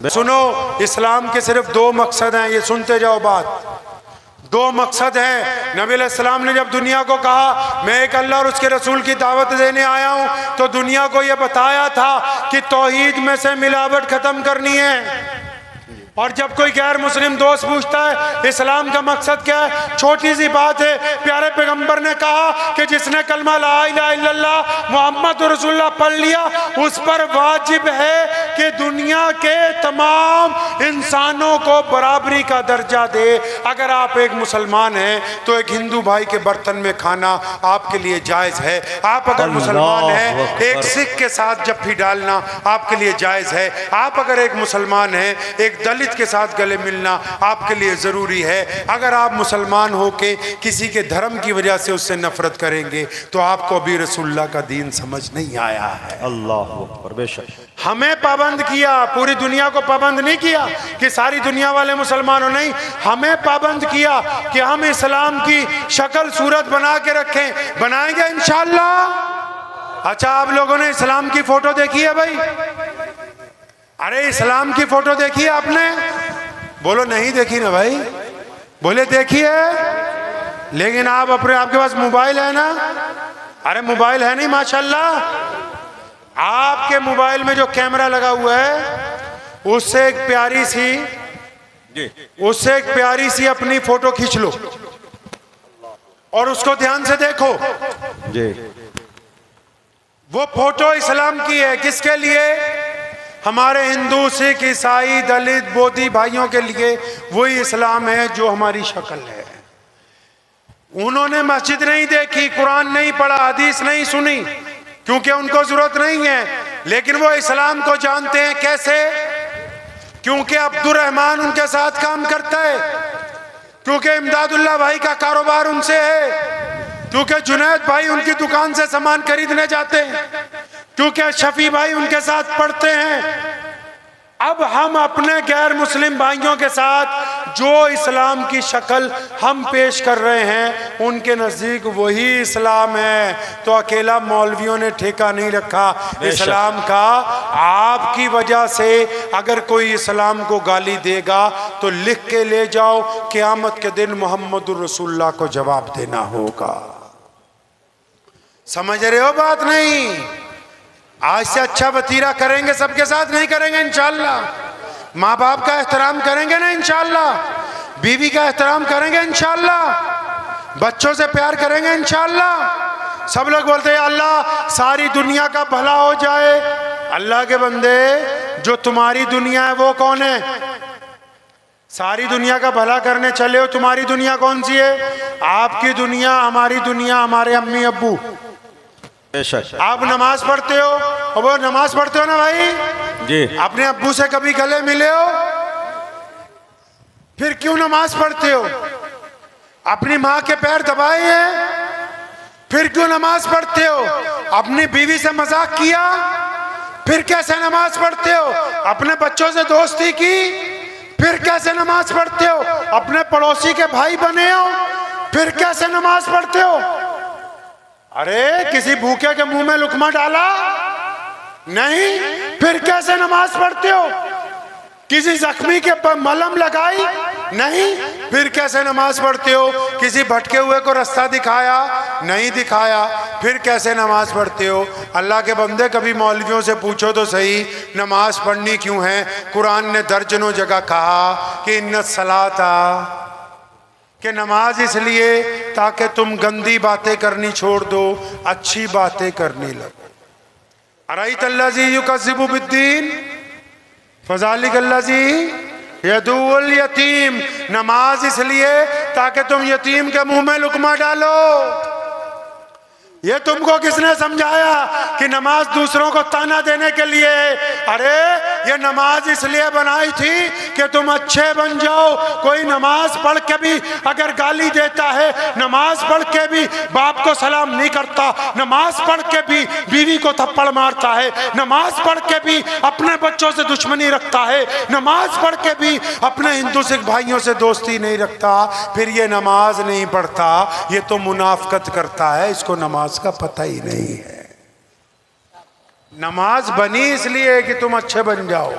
सुनो, इस्लाम के सिर्फ दो मकसद हैं, ये सुनते जाओ बात। दो मकसद हैं। नबी अलैहिस्सलाम ने जब दुनिया को कहा मैं एक अल्लाह और उसके रसूल की दावत देने आया हूँ, तो दुनिया को यह बताया था कि तौहीद में से मिलावट खत्म करनी है। और जब कोई गैर मुस्लिम दोस्त पूछता है इस्लाम का मकसद क्या है, छोटी सी बात है, प्यारे पैगंबर ने कहा कि जिसने कलमा ला इलाहा इल्लल्लाह मुहम्मद रसूलुल्लाह पढ़ लिया, उस पर वाजिब है कि दुनिया के तमाम इंसानों को बराबरी का दर्जा दे। अगर आप एक मुसलमान हैं तो एक हिंदू भाई के बर्तन में खाना आपके लिए जायज़ है। आप अगर मुसलमान हैं, एक सिख के साथ जफ्फी डालना आपके लिए जायज़ है। आप अगर एक मुसलमान हैं, एक दलित के साथ गले मिलना आपके लिए ज़रूरी है। अगर आप मुसलमान हो के किसी के धर्म की वजह से उससे नफरत करेंगे तो आपको अभी रसूलुल्लाह का दीन समझ नहीं आया है। अल्लाह अकबर। बेशक हमें पाबंद किया, पूरी दुनिया को पाबंद नहीं किया कि सारी दुनिया वाले मुसलमान हो, नहीं, हमें पाबंद किया कि हम इस्लाम की शक्ल सूरत बना के रखें। बनाएंगे इंशाअल्लाह। अच्छा, आप लोगों ने इस्लाम की फोटो देखी है भाई? अरे इस्लाम की फोटो देखी है आपने? बोलो नहीं देखी ना भाई, बोले देखी है। लेकिन आप आपके पास मोबाइल है ना? अरे मोबाइल है नहीं माशाल्लाह। आपके मोबाइल में जो कैमरा लगा हुआ है उससे एक प्यारी सी अपनी फोटो खींच लो और उसको ध्यान से देखो जी। वो फोटो इस्लाम की है। किसके लिए? हमारे हिंदू, सिख, ईसाई, दलित, बोधी भाइयों के लिए वही इस्लाम है जो हमारी शक्ल है। उन्होंने मस्जिद नहीं देखी, कुरान नहीं पढ़ा, हदीस नहीं सुनी, क्योंकि उनको जरूरत नहीं है। लेकिन वो इस्लाम को जानते हैं। कैसे? क्योंकि अब्दुर्रहमान उनके साथ काम करता है, क्योंकि इमदादुल्लाह भाई का कारोबार उनसे है, क्योंकि जुनैद भाई उनकी दुकान से सामान खरीदने जाते हैं, क्योंकि शफी भाई उनके साथ पढ़ते हैं। अब हम अपने गैर मुस्लिम भाइयों के साथ जो इस्लाम की शक्ल हम पेश कर रहे हैं उनके नज़दीक वही इस्लाम है। तो अकेला मौलवियों ने ठेका नहीं रखा इस्लाम का। आपकी वजह से अगर कोई इस्लाम को गाली देगा तो लिख के ले जाओ, क़यामत के दिन मोहम्मदुर रसूलुल्लाह को जवाब देना होगा। समझ रहे हो बात? नहीं, आज से अच्छा वतीरा करेंगे सबके साथ, नहीं करेंगे इंशाअल्लाह। माँ बाप का एहतराम करेंगे ना इंशाअल्लाह, बीवी का एहतराम करेंगे इंशाअल्लाह, बच्चों से प्यार करेंगे इंशाअल्लाह। सब लोग बोलते हैं अल्लाह सारी दुनिया का भला हो जाए। अल्लाह के बंदे, जो तुम्हारी दुनिया है वो कौन है? सारी दुनिया का भला करने चले हो। तुम्हारी दुनिया कौन सी है? आपकी दुनिया, हमारी दुनिया, हमारे अम्मी अब्बू। आप नमाज पढ़ते हो, और वो नमाज पढ़ते हो ना भाई जी। अपने अब्बू से कभी गले मिले हो? फिर क्यों नमाज पढ़ते हो? अपनी माँ के पैर दबाए हैं, फिर क्यों नमाज पढ़ते हो? अपनी बीवी से मजाक किया, फिर कैसे नमाज पढ़ते हो? अपने बच्चों से दोस्ती की, फिर कैसे नमाज पढ़ते हो? अपने पड़ोसी के भाई बने हो, फिर कैसे नमाज पढ़ते हो? अरे किसी भूखे के मुंह में लुकमा डाला नहीं, फिर कैसे नमाज पढ़ते हो? किसी जख्मी के मलहम लगाई नहीं, फिर कैसे नमाज पढ़ते हो? किसी भटके हुए को रास्ता दिखाया नहीं, दिखाया, फिर कैसे नमाज पढ़ते हो? अल्लाह के बंदे, कभी मौलवियों से पूछो तो सही नमाज पढ़नी क्यों है। कुरान ने दर्जनों जगह कहा कि इन्नत सलाता, कि नमाज इसलिए ताकि तुम गंदी बातें करनी छोड़ दो, अच्छी बातें करने लगो। अराइत अल्लाज़ी युकज़्ज़िबु बिद्दीन फ़ज़ालिक अल्लाज़ी यदुल यतीम। नमाज इसलिए ताकि तुम यतीम के मुंह में लुकमा डालो। ये तुमको किसने समझाया कि नमाज दूसरों को ताना देने के लिए? अरे ये नमाज इसलिए बनाई थी कि तुम अच्छे बन जाओ। कोई नमाज पढ़ के भी अगर गाली देता है, नमाज पढ़ के भी बाप को सलाम नहीं करता, नमाज पढ़ के भी बीवी को थप्पड़ मारता है, नमाज पढ़ के भी अपने बच्चों से दुश्मनी रखता है, नमाज पढ़ के भी अपने हिंदू सिख भाइयों से दोस्ती नहीं रखता, फिर ये नमाज नहीं पढ़ता, ये तो मुनाफकत करता है, इसको नमाज का पता ही नहीं है। नमाज बनी इसलिए कि तुम अच्छे बन जाओ।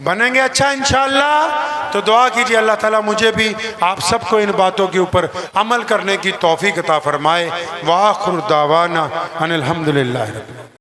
बनेंगे अच्छा इंशाअल्लाह। तो दुआ कीजिए अल्लाह ताला मुझे भी आप सबको इन बातों के ऊपर अमल करने की तौफीक अता फरमाए। व आखिर दावाना अनिल हम्दुलिल्लाह।